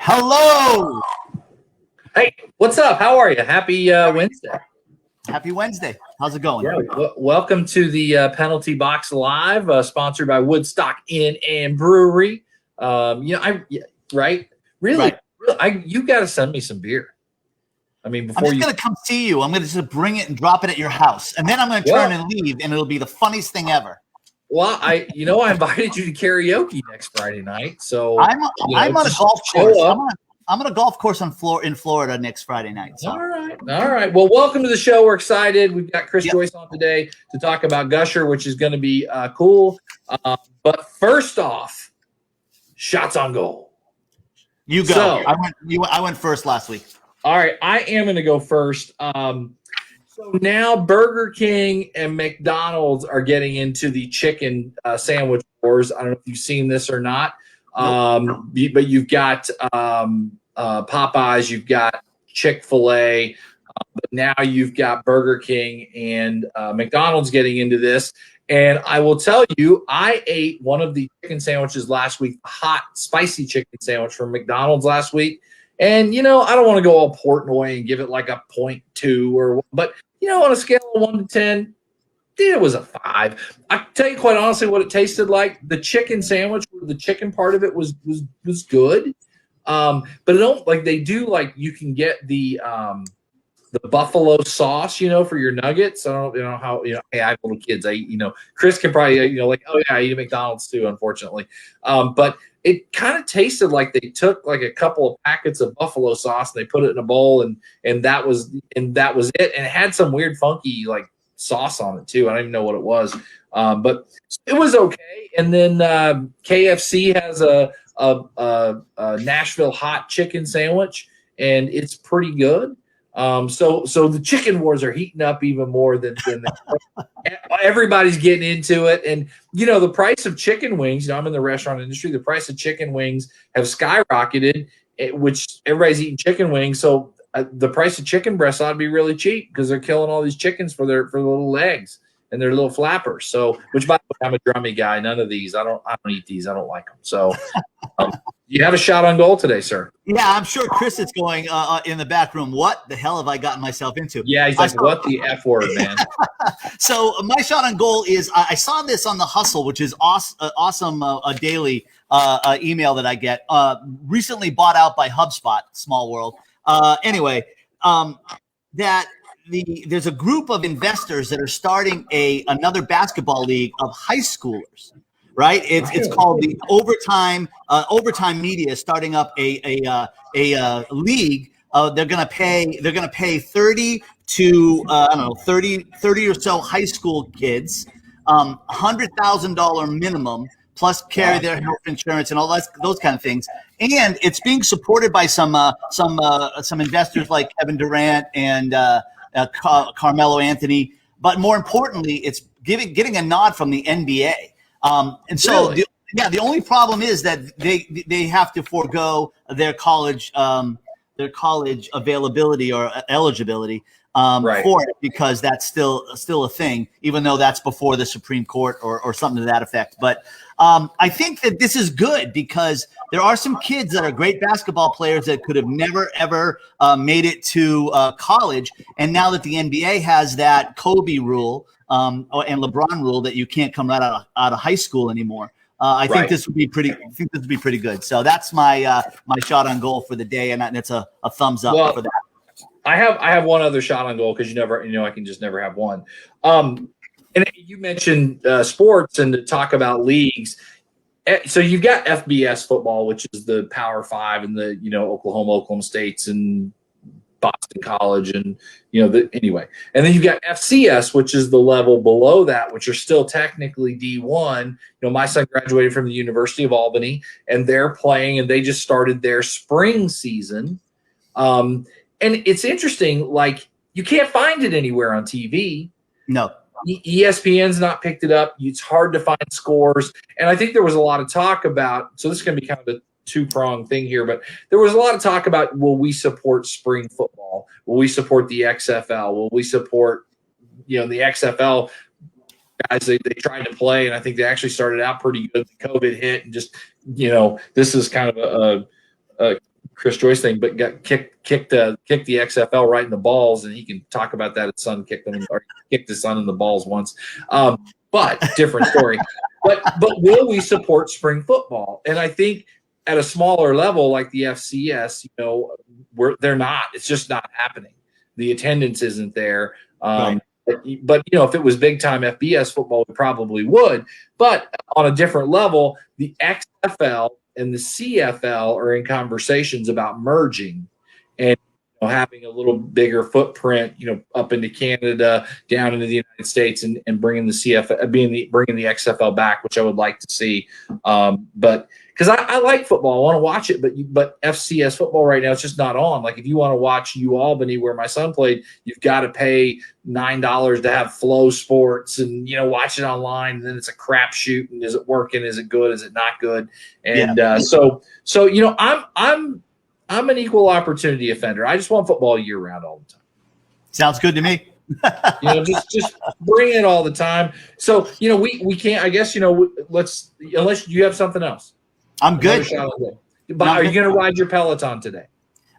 Hello. Hey, what's up? How are you? Happy Wednesday. Happy Wednesday. How's it going? Yeah, welcome to the Penalty Box Live, sponsored by Woodstock Inn and Brewery. Right? Really, you got to send me some beer. I mean, I'm just going to come see you. I'm going to just bring it and drop it at your house, and then I'm going to turn and leave, and it'll be the funniest thing ever. Well, I invited you to karaoke next Friday night, so I'm on a golf course. I'm on a golf course in Florida next Friday night. So. All right. Well, welcome to the show. We're excited. We've got ChrisJoyce on today to talk about Gusher, which is going to be cool. But first off, shots on goal. You go. So, I went first last week. All right, I am going to go first. So now Burger King and McDonald's are getting into the chicken sandwich wars. I don't know if you've seen this or not. Nope. But you've got Popeyes, you've got Chick-fil-A, but now you've got Burger King and McDonald's getting into this. And I will tell you, I ate one of the chicken sandwiches last week, hot, spicy chicken sandwich from McDonald's last week. And, I don't want to go all Portnoy and give it like a 0.2 but, on a scale of 1 to 10, it was a 5. I tell you quite honestly what it tasted like. The chicken sandwich, the chicken part of it was good. But it don't like they do like you can get the buffalo sauce, for your nuggets. I don't know how, hey, I have little kids. Chris can probably, oh yeah, I eat at McDonald's too, unfortunately. But it kind of tasted like they took like a couple of packets of buffalo sauce and they put it in a bowl and that was it. And it had some weird funky like sauce on it too. I don't even know what it was. But it was okay. And then KFC has a Nashville hot chicken sandwich and it's pretty good. So the chicken wars are heating up even more than everybody's getting into it. And, the price of chicken wings, I'm in the restaurant industry, the price of chicken wings have skyrocketed, which everybody's eating chicken wings. So the price of chicken breasts ought to be really cheap because they're killing all these chickens for their little legs and their little flappers. So, which by the way, I'm a drummy guy. None of these. I don't eat these. I don't like them. So you have a shot on goal today, sir. Yeah, I'm sure Chris is going in the back room. What the hell have I gotten myself into? Yeah, he's like, what the F word, man? So my shot on goal is I saw this on The Hustle, which is awesome a daily email that I get. Recently bought out by HubSpot, small world. There's a group of investors that are starting another basketball league of high schoolers. Right, it's called the Overtime Media, starting up a league. They're gonna pay 30 to 30 or so high school kids, $100,000 minimum plus carry their health insurance and all those kind of things. And it's being supported by some investors like Kevin Durant and Carmelo Anthony. But more importantly, it's getting a nod from the NBA. And so, really? The only problem is that they have to forego their college availability or eligibility for it because that's still a thing, even though that's before the Supreme Court or something to that effect. But I think that this is good because there are some kids that are great basketball players that could have never ever made it to college, and now that the NBA has that Kobe rule. And LeBron rule that you can't come right out of high school anymore. I think this would be pretty good. So that's my shot on goal for the day, and it's a thumbs up for that. I have one other shot on goal because I can just never have one. And you mentioned sports and to talk about leagues. So you've got FBS football, which is the Power 5 and the Oklahoma States and Boston College and anyway, and then you've got FCS, which is the level below that, which are still technically D1. My son graduated from the University of Albany and they're playing and they just started their spring season. And it's interesting, like you can't find it anywhere on TV. No. ESPN's not picked it up. It's hard to find scores. And I think there was a lot of talk about, so this is going to be kind of a two-pronged thing here, but there was a lot of talk about, will we support spring football? Will we support the XFL? Will we support, the XFL guys? They tried to play, and I think they actually started out pretty good. COVID hit, and just, this is kind of a ChrisJoyce thing, but got kicked the XFL right in the balls, and he can talk about that. His son kicked his son in the balls once, but different story. But will we support spring football? And I think at a smaller level like the FCS, they're not. It's just not happening. The attendance isn't there. Right. But if it was big time FBS football, we probably would. But on a different level, the XFL and the CFL are in conversations about merging and having a little bigger footprint, up into Canada, down into the United States, and bringing the CFL, bringing the XFL back, which I would like to see. But because I like football, I want to watch it, but FCS football right now, it's just not on. Like if you want to watch UAlbany, where my son played, you've got to pay $9 to have Flow Sports and watch it online. And then it's a crapshoot. And is it working? Is it good? Is it not good? And so I'm an equal opportunity offender. I just want football year round all the time. Sounds good to me. Just bring it all the time. So we can't. I guess let's, unless you have something else. I'm good. But are you going to ride your Peloton today?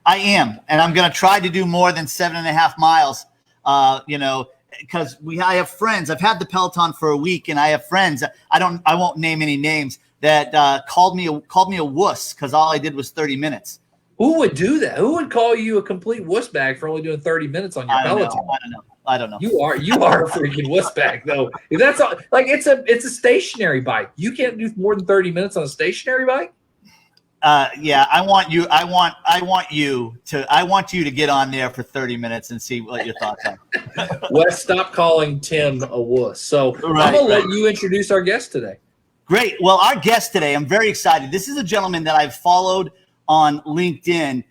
I am, and I'm going to try to do more than 7.5 miles. Because I have friends. I've had the Peloton for a week, and I have friends. I won't name any names that called me a wuss because all I did was 30 minutes. Who would do that? Who would call you a complete wuss bag for only doing 30 minutes on your Peloton? I don't know. You are a freaking wuss bag though. If that's all, like it's a stationary bike. You can't do more than 30 minutes on a stationary bike. Yeah, I want you to get on there for 30 minutes and see what your thoughts are. Wes, stop calling Tim a wuss. So I'm gonna let you introduce our guest today. Great. Well, our guest today, I'm very excited. This is a gentleman that I've followed on LinkedIn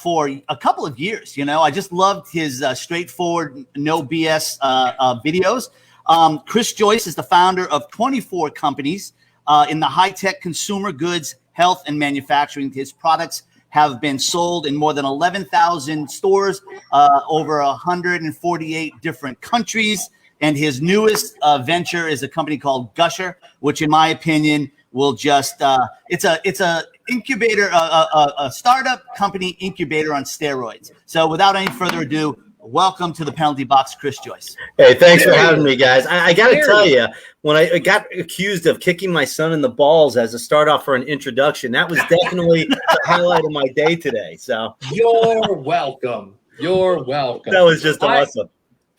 for a couple of years. I just loved his straightforward, no BS videos. ChrisJoyce is the founder of 24 companies in the high-tech consumer goods, health, and manufacturing. His products have been sold in more than 11,000 stores, over 148 different countries. And his newest venture is a company called Gusher, which in my opinion will just it's a incubator, a startup company incubator on steroids. So without any further ado, welcome to the Penalty Box, ChrisJoyce. Hey, thanks for having me, guys. I got to tell you, when I got accused of kicking my son in the balls as a start off for an introduction, that was definitely the highlight of my day today. So you're welcome. You're welcome. That was just awesome.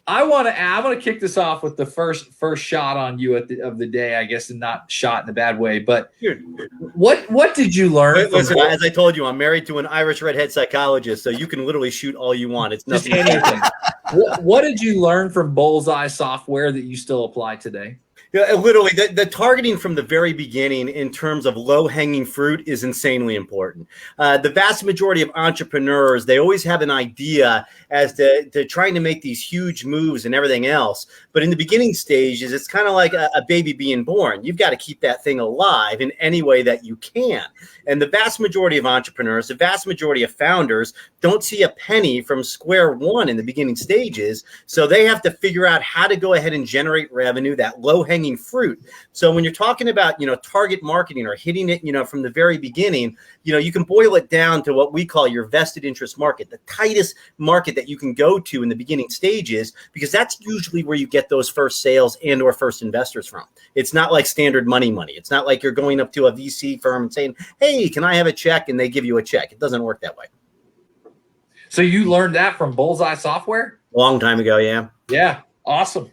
I want to kick this off with the first shot on you of the day, I guess, and not shot in a bad way. But what did you learn? Listen, as I told you, I'm married to an Irish redhead psychologist, so you can literally shoot all you want. It's nothing. Anything. What did you learn from Bullseye software that you still apply today? Yeah, literally, the targeting from the very beginning in terms of low-hanging fruit is insanely important. The vast majority of entrepreneurs, they always have an idea as to trying to make these huge moves and everything else. But in the beginning stages, it's kind of like a baby being born. You've got to keep that thing alive in any way that you can. And the vast majority of entrepreneurs, the vast majority of founders don't see a penny from square one in the beginning stages. So they have to figure out how to go ahead and generate revenue, that low-hanging fruit. So when you're talking about, target marketing or hitting it, from the very beginning, you can boil it down to what we call your vested interest market, the tightest market that you can go to in the beginning stages, because that's usually where you get those first sales and or first investors from. It's not like standard money. It's not like you're going up to a VC firm and saying, hey, can I have a check? And they give you a check. It doesn't work that way. So you learned that from Bullseye software? A long time ago, yeah. Yeah. Awesome.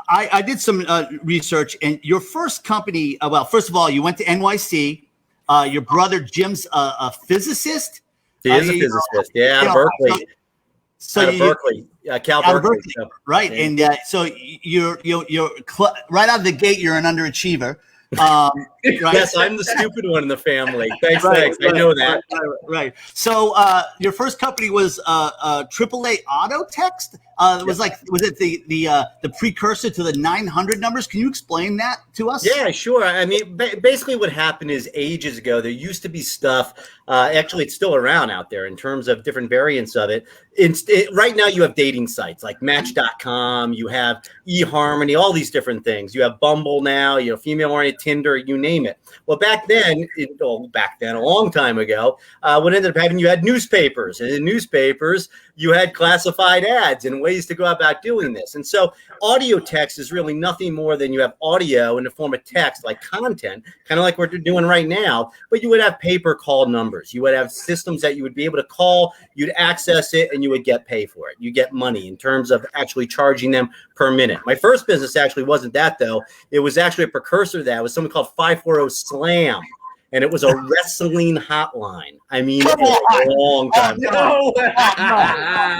I did some research, and your first company, well, first of all, you went to NYC. Your brother Jim's a physicist. He is a physicist, out of Berkeley. Berkeley, Cal Berkeley. So, right, yeah. And so you're right out of the gate, you're an underachiever. Right? Yes, I'm the stupid one in the family. Thanks. I know that. Right. So your first company was AAA Auto Text. Was it the precursor to the 900 numbers? Can you explain that to us? Yeah, sure. I mean, basically what happened is ages ago, there used to be stuff, actually it's still around out there in terms of different variants of it. Right now you have dating sites like Match.com, you have eHarmony, all these different things. You have Bumble now, female-oriented Tinder, you name name it. Well, back then, a long time ago, what ended up happening, you had newspapers, and in newspapers, you had classified ads and ways to go about doing this. And so audio text is really nothing more than you have audio in the form of text, like content, kind of like what we're doing right now, but you would have paper call numbers. You would have systems that you would be able to call, you'd access it, and you would get paid for it. You get money in terms of actually charging them per minute. My first business actually wasn't that, though. It was actually a precursor to that. It was something called 540 Slam. And it was a wrestling hotline. I mean, it was a long time ago. No.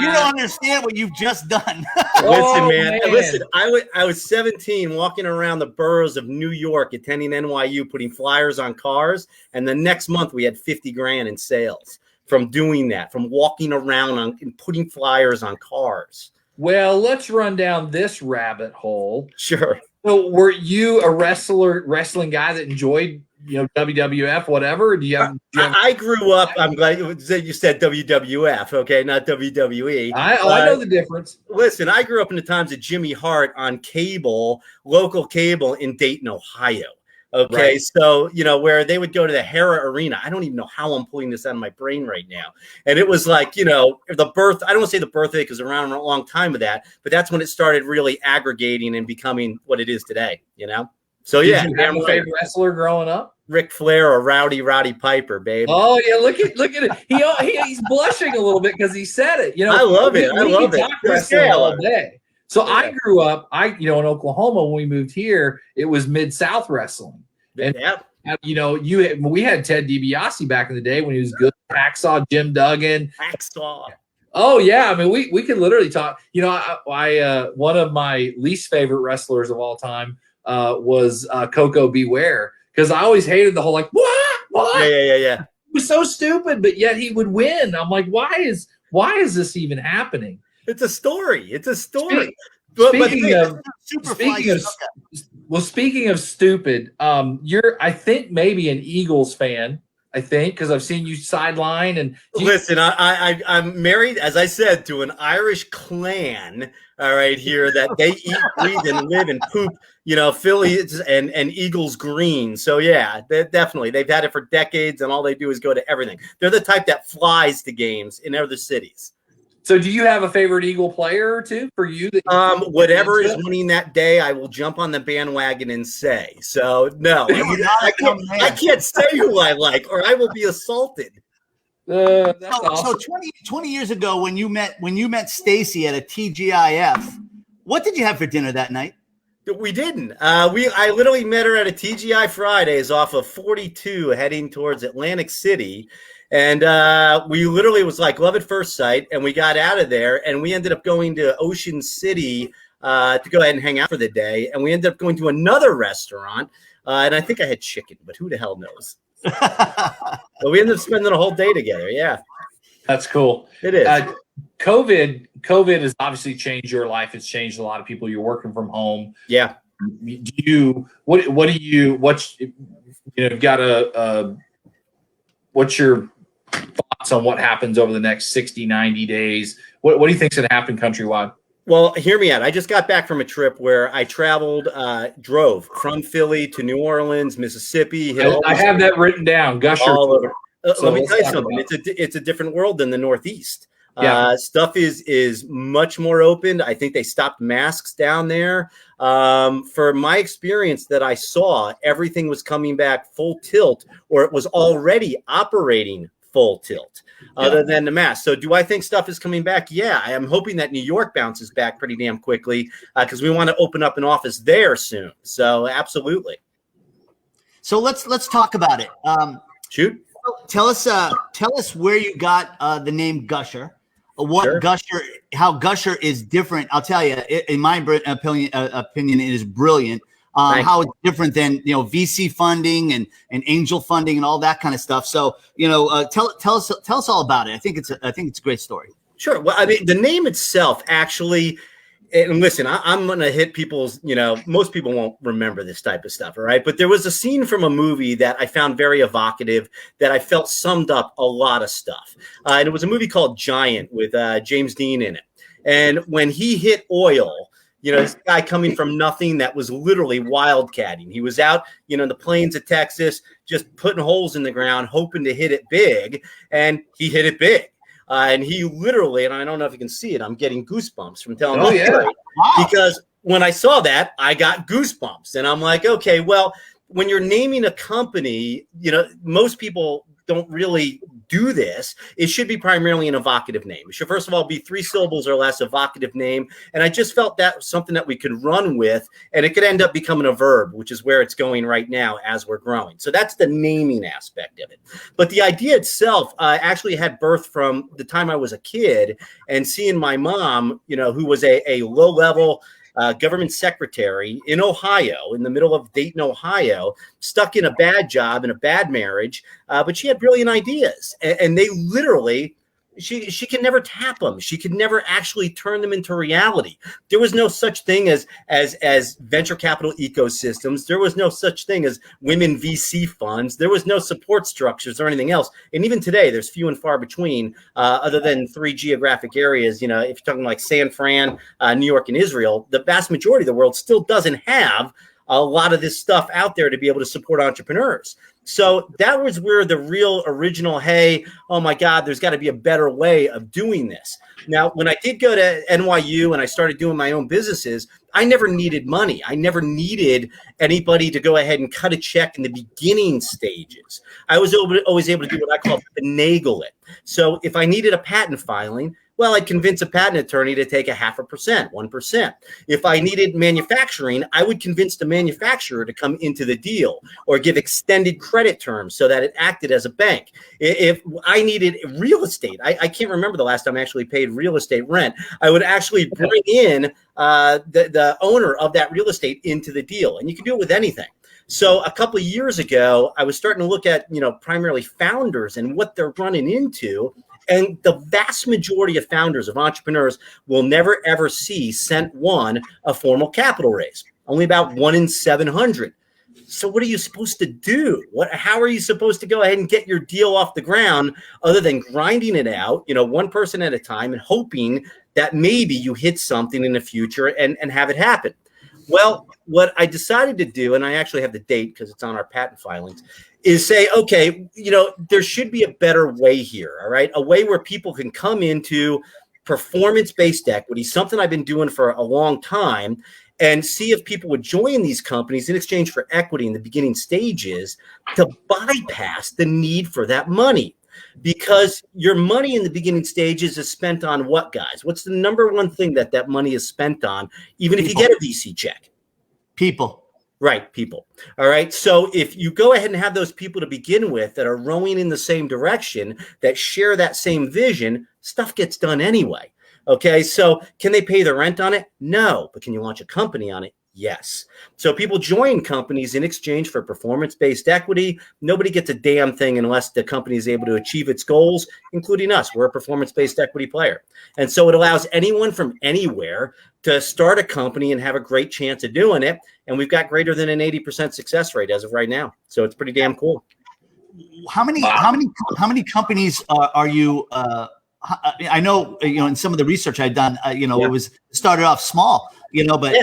You don't understand what you've just done. Listen, man. Listen, I was 17 walking around the boroughs of New York, attending NYU, putting flyers on cars. And the next month we had 50 grand in sales from doing that, from walking around and putting flyers on cars. Well, let's run down this rabbit hole. Sure. So were you a wrestling guy that enjoyed, WWF, whatever? I grew up, I'm glad you said WWF, okay, not WWE. I know the difference. Listen, I grew up in the times of Jimmy Hart on cable, local cable in Dayton, Ohio. Okay, right. So, where they would go to the Hera Arena. I don't even know how I'm pulling this out of my brain right now. And it was like, I don't want to say the birthday because around a long time of that, but that's when it started really aggregating and becoming what it is today, So, yeah. Did you have a favorite wrestler growing up? Ric Flair or Roddy Piper, babe. Oh, yeah, look at it. He's blushing a little bit because he said it. I love it. I love it. Wrestling all day. So yeah. I grew up, in Oklahoma, when we moved here, it was Mid-South wrestling. And, we had Ted DiBiase back in the day when he was good. Hacksaw, Jim Duggan. Hacksaw. Oh, yeah. I mean, we could literally talk. I one of my least favorite wrestlers of all time was Coco Beware, because I always hated the whole, what? Yeah. It was so stupid, but yet he would win. I'm like, why is this even happening? It's a story. Speaking of stupid, you're, I think, maybe an Eagles fan. I think, because I've seen you sideline. And listen, I'm married, as I said, to an Irish clan. All right, here that they eat, breathe, and live and poop. Phillies and Eagles green. So yeah, definitely they've had it for decades, and all they do is go to everything. They're the type that flies to games in other cities. So do you have a favorite Eagle player or two for you? Whatever is winning that day, I will jump on the bandwagon and say. So no, I can't say who I like, or I will be assaulted. That's awesome. So 20 years ago, when you met Stacy at a TGIF, what did you have for dinner that night? We didn't. I literally met her at a TGI Fridays off of 42 heading towards Atlantic City. And we literally was like love at first sight, and we got out of there, and we ended up going to Ocean City to go ahead and hang out for the day. And we ended up going to another restaurant, and I think I had chicken, but who the hell knows? But we ended up spending a whole day together. Yeah, that's cool. It is. COVID has obviously changed your life. It's changed a lot of people. You're working from home. Yeah. What's your thoughts on what happens over the next 60, 90 days? What do you think's going to happen countrywide? Well, hear me out. I just got back from a trip where I drove from Philly to New Orleans, Mississippi. I have that written down. Gusher. All over. Let me tell you something. It's a different world than the Northeast. Yeah. Stuff is much more open. I think they stopped masks down there. For my experience that I saw, everything was coming back full tilt, or it was already operating full tilt, other than the mask. So do I think stuff is coming back? Yeah, I am hoping that New York bounces back pretty damn quickly because we want to open up an office there soon. So absolutely. So let's talk about it. Shoot. Tell us where you got the name Gusher. What Gusher, how Gusher is different. I'll tell you, in my opinion, it is brilliant. How it's different than VC funding and angel funding and all that kind of stuff. So tell us all about it. I think it's a great story. Sure. Well, I mean, the name itself actually. And listen, I'm going to hit people's, most people won't remember this type of stuff, all right? But there was a scene from a movie that I found very evocative that I felt summed up a lot of stuff. And it was a movie called Giant with James Dean in it. And when he hit oil, This guy coming from nothing that was literally wildcatting. He was out, in the plains of Texas, just putting holes in the ground, hoping to hit it big, and he hit it big. And he literally, and I don't know if you can see it, I'm getting goosebumps from telling this story. Wow. Because when I saw that, I got goosebumps. And I'm like, okay, well, when you're naming a company, most people don't really do this. It should be primarily an evocative name. It should, first of all, be 3 syllables or less, evocative name. And I just felt that was something that we could run with, and it could end up becoming a verb, which is where it's going right now as we're growing. So that's the naming aspect of it. But the idea itself actually had birth from the time I was a kid and seeing my mom, who was a low-level government secretary in Ohio, in the middle of Dayton, Ohio, stuck in a bad job and a bad marriage, but she had brilliant ideas, and they literally, she could never tap them. She could never actually turn them into reality. There was no such thing as venture capital ecosystems. There was no such thing as women VC funds. There was no support structures or anything else. And even today, there's few and far between, other than 3 geographic areas. If you're talking like San Fran, New York, and Israel, the vast majority of the world still doesn't have a lot of this stuff out there to be able to support entrepreneurs. So that was where the real original, hey, oh my God, there's got to be a better way of doing this. Now, when I did go to NYU and I started doing my own businesses, I never needed money. I never needed anybody to go ahead and cut a check in the beginning stages. I was always able to do what I call finagle it. So if I needed a patent filing, well, I'd convince a patent attorney to take 0.5%, 1%. If I needed manufacturing, I would convince the manufacturer to come into the deal or give extended credit terms so that it acted as a bank. If I needed real estate, I can't remember the last time I actually paid real estate rent. I would actually bring in the owner of that real estate into the deal. And you can do it with anything. So a couple of years ago, I was starting to look at, primarily founders and what they're running into. And the vast majority of founders, of entrepreneurs, will never, ever see cent one a formal capital raise. Only about 1 in 700. So what are you supposed to do? How are you supposed to go ahead and get your deal off the ground other than grinding it out, one person at a time and hoping that maybe you hit something in the future and have it happen? Well, what I decided to do, and I actually have the date because it's on our patent filings, is say, okay, there should be a better way here, all right? A way where people can come into performance-based equity, something I've been doing for a long time, and see if people would join these companies in exchange for equity in the beginning stages to bypass the need for that money. Because your money in the beginning stages is spent on what, guys? What's the number one thing that money is spent on, even if you get a VC check? People. Right, people. All right. So if you go ahead and have those people to begin with that are rowing in the same direction, that share that same vision, stuff gets done anyway. Okay. So can they pay the rent on it? No. But can you launch a company on it? Yes. So people join companies in exchange for performance-based equity. Nobody gets a damn thing unless the company is able to achieve its goals, including us. We're a performance-based equity player. And so it allows anyone from anywhere to start a company and have a great chance of doing it. And we've got greater than an 80% success rate as of right now. So it's pretty damn cool. How many companies are you? I know, in some of the research I've done, it was started off small, but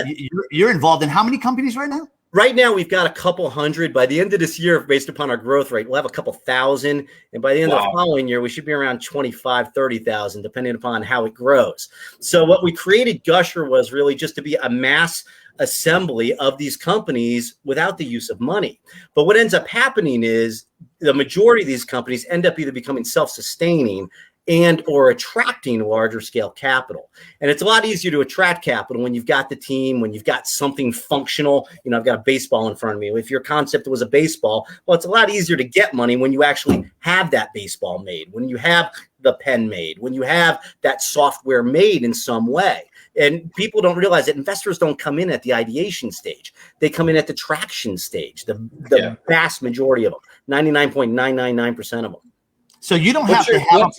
you're involved in how many companies right now? Right now, we've got a couple hundred. By the end of this year, based upon our growth rate, we'll have a couple thousand. And by the end of the following year, we should be around 25, 30,000, depending upon how it grows. So what we created Gusher was really just to be a mass assembly of these companies without the use of money. But what ends up happening is the majority of these companies end up either becoming self-sustaining and or attracting larger scale capital. And it's a lot easier to attract capital when you've got the team, when you've got something functional. I've got a baseball in front of me. If your concept was a baseball, well, it's a lot easier to get money when you actually have that baseball made, when you have the pen made, when you have that software made in some way. And people don't realize that investors don't come in at the ideation stage. They come in at the traction stage, the vast majority of them, 99.999% of them. So you don't have to have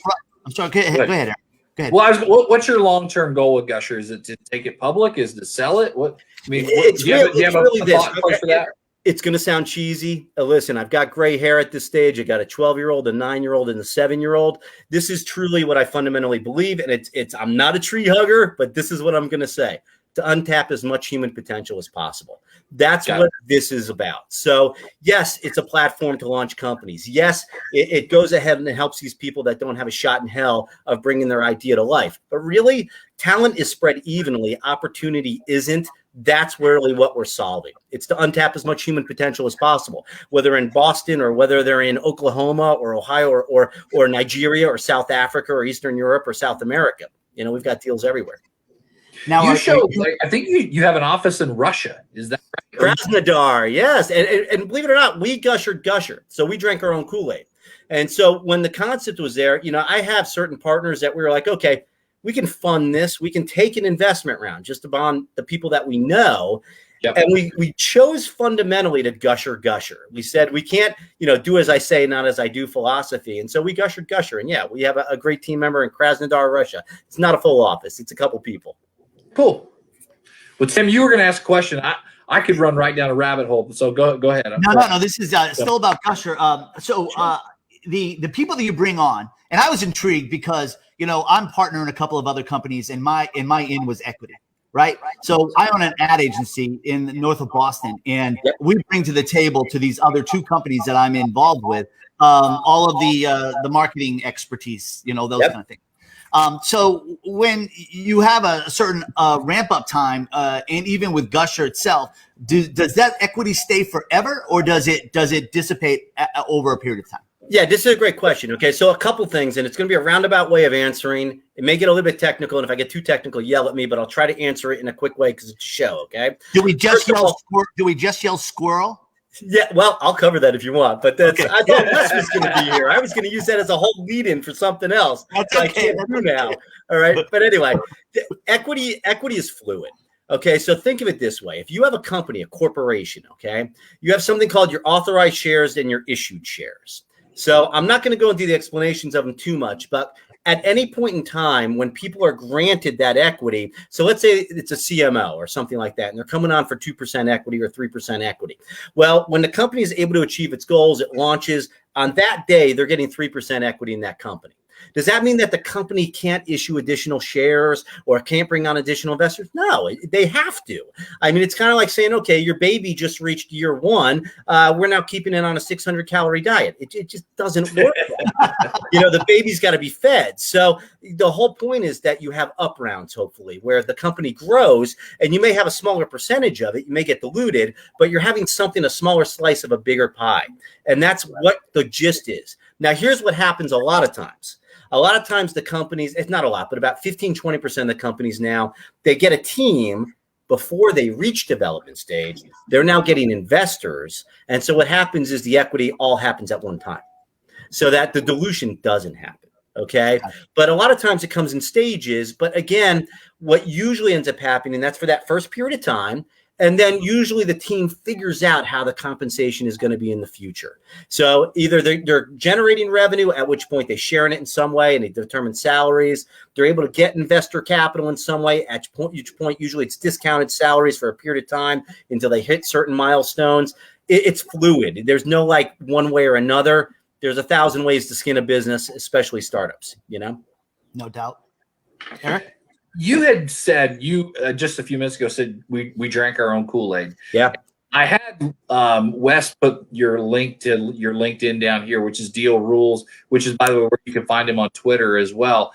I'm sorry, go ahead, Aaron. Go ahead. Well, what's your long-term goal with Gusher? Is it to take it public? Is it to sell it? Do you have a thought for that? It's going to sound cheesy. Listen, I've got gray hair at this stage. I got a 12-year-old, a 9-year-old, and a 7-year-old. This is truly what I fundamentally believe. And it's I'm not a tree hugger, but this is what I'm going to say. to untap as much human potential as possible. That's what this is about. So yes, it's a platform to launch companies. Yes, it goes ahead and it helps these people that don't have a shot in hell of bringing their idea to life. But really, talent is spread evenly. Opportunity isn't. That's really what we're solving. It's to untap as much human potential as possible, whether in Boston or whether they're in Oklahoma or Ohio or Nigeria or South Africa or Eastern Europe or South America. You know, we've got deals everywhere. Now I think you have an office in Russia. Is that right? Krasnodar, yes. And believe it or not, we gusher. So we drank our own Kool-Aid. And so when the concept was there, you know, I have certain partners that we were like, okay, we can fund this. We can take an investment round just to bond the people that we know. Yep. And we chose fundamentally to gusher. We said we can't, you know, do as I say, not as I do philosophy. And so we gusher. And yeah, we have a great team member in Krasnodar, Russia. It's not a full office. It's a couple people. Cool. Well, Tim, you were going to ask a question. I could run right down a rabbit hole. So go ahead. No. This is still about Gusher. The people that you bring on, and I was intrigued because, you know, I'm partner in a couple of other companies, and my in was equity, right? So I own an ad agency in north of Boston, and we bring to the table to these other two companies that I'm involved with all of the marketing expertise, you know, those kind of things. So when you have a certain ramp up time, and even with Gusher itself, does that equity stay forever, or does it dissipate over a period of time? Yeah, this is a great question. Okay, so a couple things, and it's going to be a roundabout way of answering. It may get a little bit technical, and if I get too technical, yell at me, but I'll try to answer it in a quick way because it's a show, okay? Do we just yell squirrel? Yeah, well, I'll cover that if you want, but that's, I thought Wes was going to be here. I was going to use that as a whole lead-in for something else. That's okay. I can't do now. All right, but anyway, equity is fluid. Okay, so think of it this way. If you have a company, a corporation, okay, you have something called your authorized shares and your issued shares. So I'm not going to go into the explanations of them too much, but at any point in time when people are granted that equity, so let's say it's a CMO or something like that, and they're coming on for 2% equity or 3% equity. Well, when the company is able to achieve its goals, it launches, on that day, they're getting 3% equity in that company. Does that mean that the company can't issue additional shares or can't bring on additional investors? No, they have to. I mean, it's kind of like saying, okay, your baby just reached year one. We're now keeping it on a 600-calorie diet. It just doesn't work. You know, the baby's got to be fed. So the whole point is that you have up rounds, hopefully, where the company grows, and you may have a smaller percentage of it. You may get diluted, but you're having a smaller slice of a bigger pie. And that's what the gist is. Now, here's what happens a lot of times. A lot of times the companies, it's not a lot, but about 15-20% of the companies now, they get a team before they reach development stage. They're now getting investors. And so what happens is the equity all happens at one time so that the dilution doesn't happen. Okay. But a lot of times it comes in stages. But again, what usually ends up happening, that's for that first period of time. And then usually the team figures out how the compensation is going to be in the future. So either they're generating revenue, at which point they share in it in some way and they determine salaries. They're able to get investor capital in some way. At each point, usually it's discounted salaries for a period of time until they hit certain milestones. It's fluid. There's no like one way or another. There's 1,000 ways to skin a business, especially startups, you know? No doubt. Eric? You had said just a few minutes ago said we drank our own Kool-Aid. Yeah. I had Wes put your link to your LinkedIn down here, which is Deal Rules, which is, by the way, where you can find him on Twitter as well.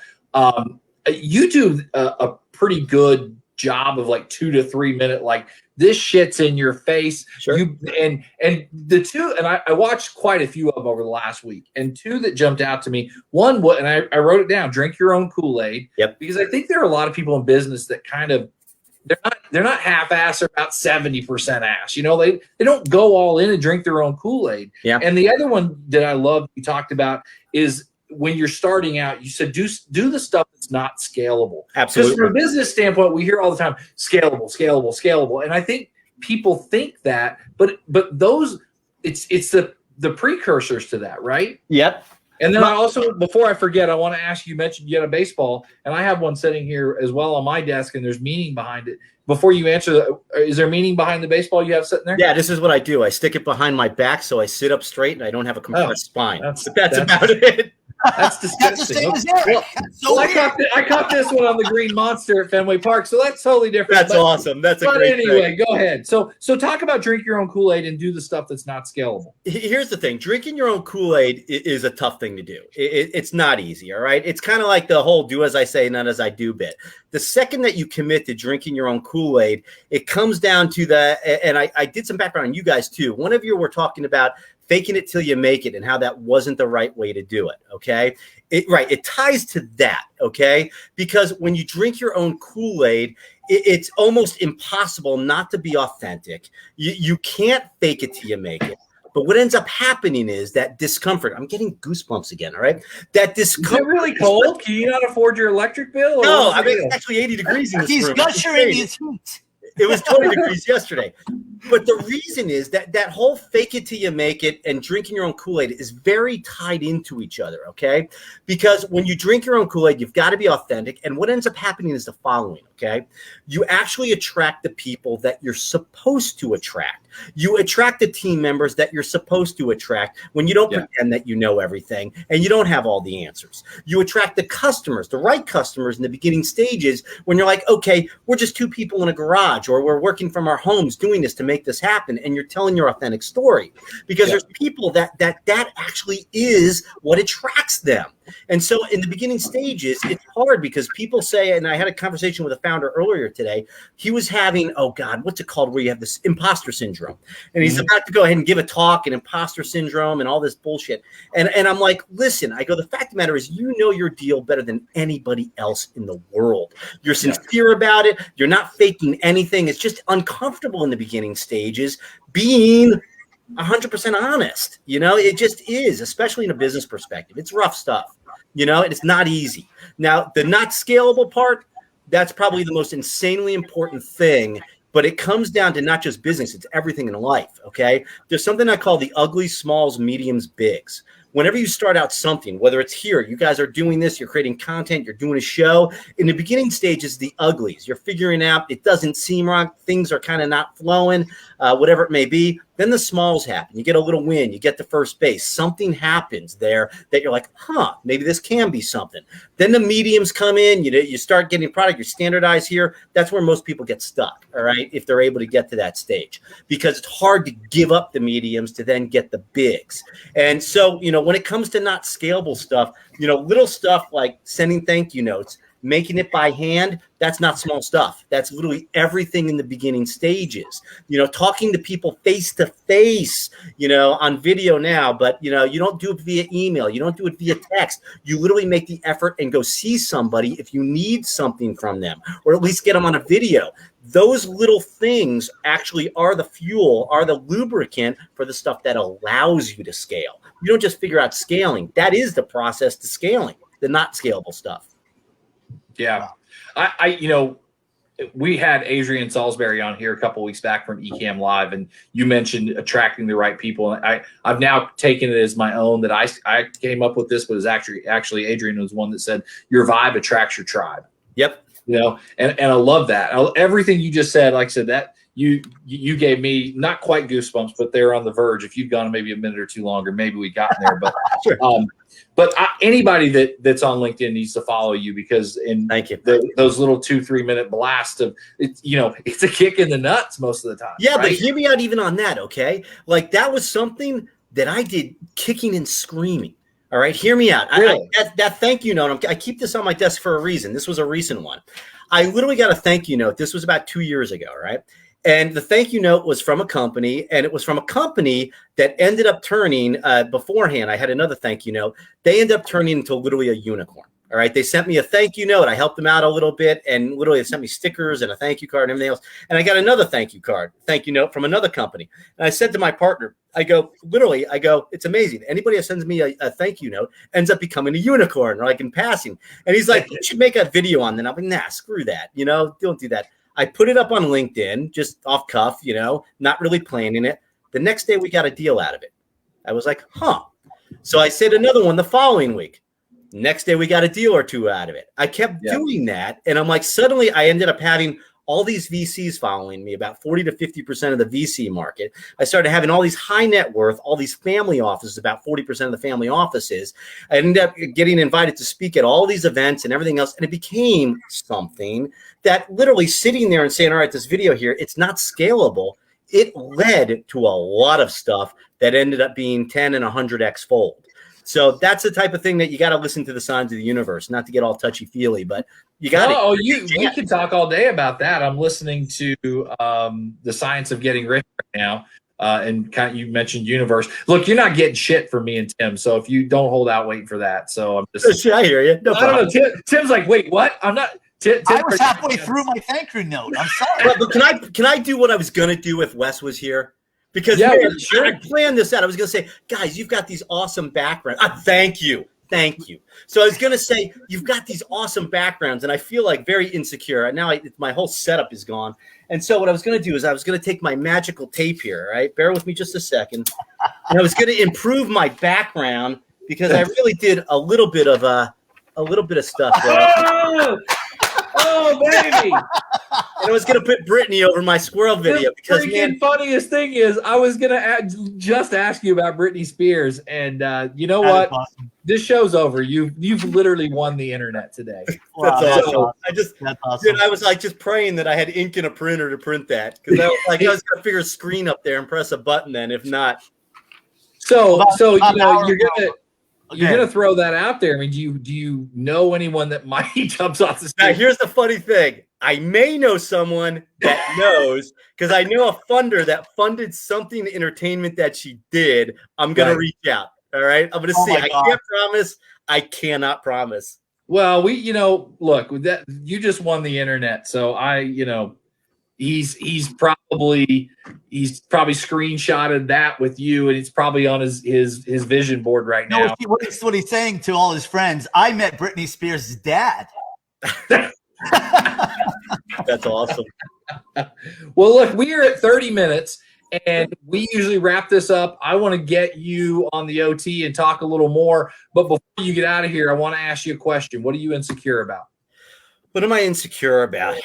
You do a pretty good job of like 2 to 3 minute, like this shit's in your face. Sure. And the two, and I watched quite a few of them over the last week, and two that jumped out to me. One, and I wrote it down: drink your own Kool-Aid. Yep. Because I think there are a lot of people in business that kind of they're not half-ass or about 70% ass. You know, they don't go all in and drink their own Kool-Aid. Yeah. And the other one that I love you talked about is when you're starting out, you said do the stuff that's not scalable. Absolutely. Because from a business standpoint, we hear all the time scalable. And I think people think that, but those it's the precursors to that, right? Yep. And then I also, before I forget, I want to ask you mentioned you had a baseball, and I have one sitting here as well on my desk, and there's meaning behind it. Before you answer, is there meaning behind the baseball you have sitting there? Yeah, this is what I do. I stick it behind my back so I sit up straight and I don't have a compressed spine. That's about it. That's disgusting. That's the same as Eric. Well, I caught this one on the Green Monster at Fenway Park, so that's totally different. That's awesome. That's a great anyway, go ahead. So talk about drink your own Kool-Aid and do the stuff that's not scalable. Here's the thing. Drinking your own Kool-Aid is a tough thing to do. It's not easy, all right? It's kind of like the whole do as I say, not as I do bit. The second that you commit to drinking your own Kool-Aid, it comes down to and I did some background on you guys too. One of you were talking about faking it till you make it and how that wasn't the right way to do it, okay? It ties to that, okay? Because when you drink your own Kool-Aid, it's almost impossible not to be authentic. You can't fake it till you make it. But what ends up happening is that discomfort. I'm getting goosebumps again, all right? That discomfort. Is it really cold? Can you not afford your electric bill? No, I mean, it's actually 80 degrees in this room. He's gushing his heat. It was 20 degrees yesterday. But the reason is that whole fake it till you make it and drinking your own Kool-Aid is very tied into each other, okay? Because when you drink your own Kool-Aid, you've got to be authentic. And what ends up happening is the following, okay? You actually attract the people that you're supposed to attract. You attract the team members that you're supposed to attract when you don't pretend that you know everything and you don't have all the answers. You attract the customers, the right customers in the beginning stages when you're like, okay, we're just two people in a garage or we're working from our homes doing this to make this happen, and you're telling your authentic story because there's people that actually is what attracts them. And so in the beginning stages, it's hard because people say, and I had a conversation with a founder earlier today, he was having, oh God, what's it called where you have this imposter syndrome? And he's about to go ahead and give a talk and imposter syndrome and all this bullshit. And I'm like, listen, I go, the fact of the matter is you know your deal better than anybody else in the world. You're sincere about it. You're not faking anything. It's just uncomfortable in the beginning stages being 100% honest. You know, it just is, especially in a business perspective. It's rough stuff. You know, it's not easy. Now, the not scalable part, that's probably the most insanely important thing, but it comes down to not just business, it's everything in life, okay? There's something I call the ugly, smalls, mediums, bigs. Whenever you start out something, whether it's here, you guys are doing this, you're creating content, you're doing a show, in the beginning stages, the uglies, you're figuring out it doesn't seem right, things are kind of not flowing, whatever it may be. Then the smalls happen. You get a little win, you get to first base. Something happens there that you're like, maybe this can be something. Then the mediums come in, you start getting product, you standardize here. That's where most people get stuck, all right, if they're able to get to that stage, because it's hard to give up the mediums to then get the bigs. And so, when it comes to not scalable stuff, little stuff like sending thank you notes, making it by hand, that's not small stuff. That's literally everything in the beginning stages. Talking to people face to face, on video now, but you don't do it via email. You don't do it via text. You literally make the effort and go see somebody if you need something from them, or at least get them on a video. Those little things actually are the fuel, are the lubricant for the stuff that allows you to scale. You don't just figure out scaling. That is the process to scaling, the not scalable stuff. Yeah. We had Adrian Salisbury on here a couple of weeks back from Ecamm Live, and you mentioned attracting the right people. And I've now taken it as my own that I came up with this, but it's actually Adrian was one that said your vibe attracts your tribe. Yep. And I love that. Everything you just said, like I said, that you gave me not quite goosebumps, but they're on the verge. If you'd gone maybe a minute or two longer, maybe we got there. But sure. Anybody that's on LinkedIn needs to follow you, because thank you. Those little 2-3 minute blasts of it, it's a kick in the nuts most of the time. Yeah, right? But hear me out even on that, okay? Like that was something that I did kicking and screaming. All right, hear me out. Really? That thank you note, I keep this on my desk for a reason. This was a recent one. I literally got a thank you note. This was about 2 years ago, right? And the thank you note was from a company, and it was from a company that ended up turning beforehand. I had another thank you note. They ended up turning into literally a unicorn. All right. They sent me a thank you note. I helped them out a little bit, and literally they sent me stickers and a thank you card and everything else. And I got another thank you note from another company. And I said to my partner, I go, it's amazing. Anybody that sends me a thank you note ends up becoming a unicorn, or like in passing. And he's like, you should make a video on that. I'm like, nah, screw that. Don't do that. I put it up on LinkedIn, just off cuff, not really planning it. The next day we got a deal out of it. I was like, So I said another one the following week. Next day we got a deal or two out of it. I kept doing that. And I'm like, suddenly I ended up having all these VCs following me, about 40 to 50% of the VC market. I started having all these high net worth, all these family offices, about 40% of the family offices. I ended up getting invited to speak at all these events and everything else. And it became something that literally sitting there and saying, all right, this video here, it's not scalable. It led to a lot of stuff that ended up being 10 and 100x fold. So that's the type of thing that you got to listen to the signs of the universe, not to get all touchy-feely, but you got to. We can talk all day about that. I'm listening to The Science of Getting Rich right now, and you mentioned universe. Look, you're not getting shit from me and Tim, so if you don't hold out, wait for that. So I'm just. I hear you. No problem. I don't know. Tim's like, wait, what? I'm not. I was halfway through my thank you note. I'm sorry. But can I do what I was going to do if Wes was here? Because sure. I planned this out. I was going to say, guys, you've got these awesome backgrounds. Thank you. So I was going to say, you've got these awesome backgrounds, and I feel like very insecure. Now my whole setup is gone. And so what I was going to do is I was going to take my magical tape here, right? Bear with me just a second. And I was going to improve my background because I really did a little bit of stuff there. Oh, baby. And I was going to put Brittany over my squirrel video because the funniest thing is I was going to just ask you about Britney Spears. And you know what? Awesome. This show's over. You've literally won the internet today. Wow, that's awesome. That's awesome. Dude, I was like just praying that I had ink in a printer to print that because I was like, I was going to figure a screen up there and press a button then. If not. So you're gonna throw that out there. I mean, do you know anyone that might jump off the stage? Now, here's the funny thing. I may know someone that knows because I know a funder that funded something entertainment that she did. I'm gonna reach out. All right, I'm gonna see. I can't promise. I cannot promise. Well, look, that you just won the internet, so he's probably screenshotted that with you, and it's probably on his vision board right now. What he's saying to all his friends, I met Britney Spears' dad. That's awesome. Well, look, we are at 30 minutes, and we usually wrap this up. I want to get you on the OT and talk a little more, but before you get out of here, I want to ask you a question. What are you insecure about? What am I insecure about?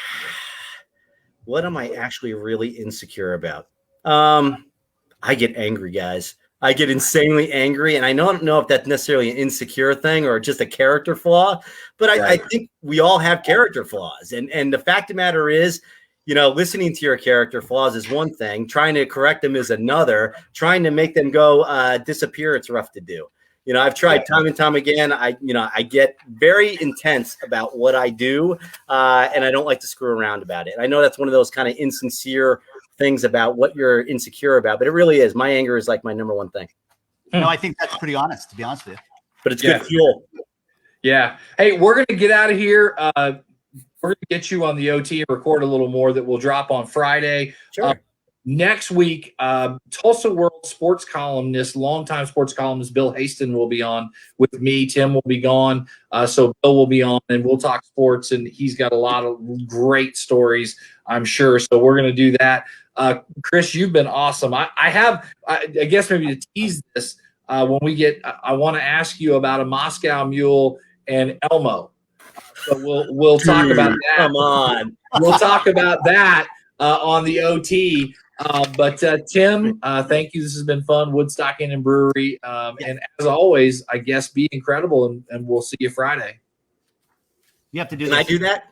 What am I actually really insecure about? I get angry, guys. I get insanely angry, and I don't know if that's necessarily an insecure thing or just a character flaw, but I think we all have character flaws. And the fact of the matter is, listening to your character flaws is one thing. Trying to correct them is another. Trying to make them go disappear, it's rough to do. I've tried time and time again. I get very intense about what I do, and I don't like to screw around about it. I know that's one of those kind of insincere things about what you're insecure about, but it really is. My anger is like my number one thing. No, I think that's pretty honest, to be honest with you. But it's good fuel. Yeah. Hey, we're going to get out of here. We're going to get you on the OT and record a little more that will drop on Friday. Sure. Next week, Tulsa World sports columnist, longtime sports columnist Bill Haston will be on with me. Tim will be gone. So Bill will be on, and we'll talk sports, and he's got a lot of great stories, I'm sure. So we're going to do that. Chris, you've been awesome. I guess maybe to tease this, when we get, I want to ask you about a Moscow Mule and Elmo. So we'll talk about that. Come on. We'll talk about that on the OT. But Tim, thank you. This has been fun. Woodstock Inn and Brewery. And as always, I guess be incredible, and we'll see you Friday. You have to do Can I do that?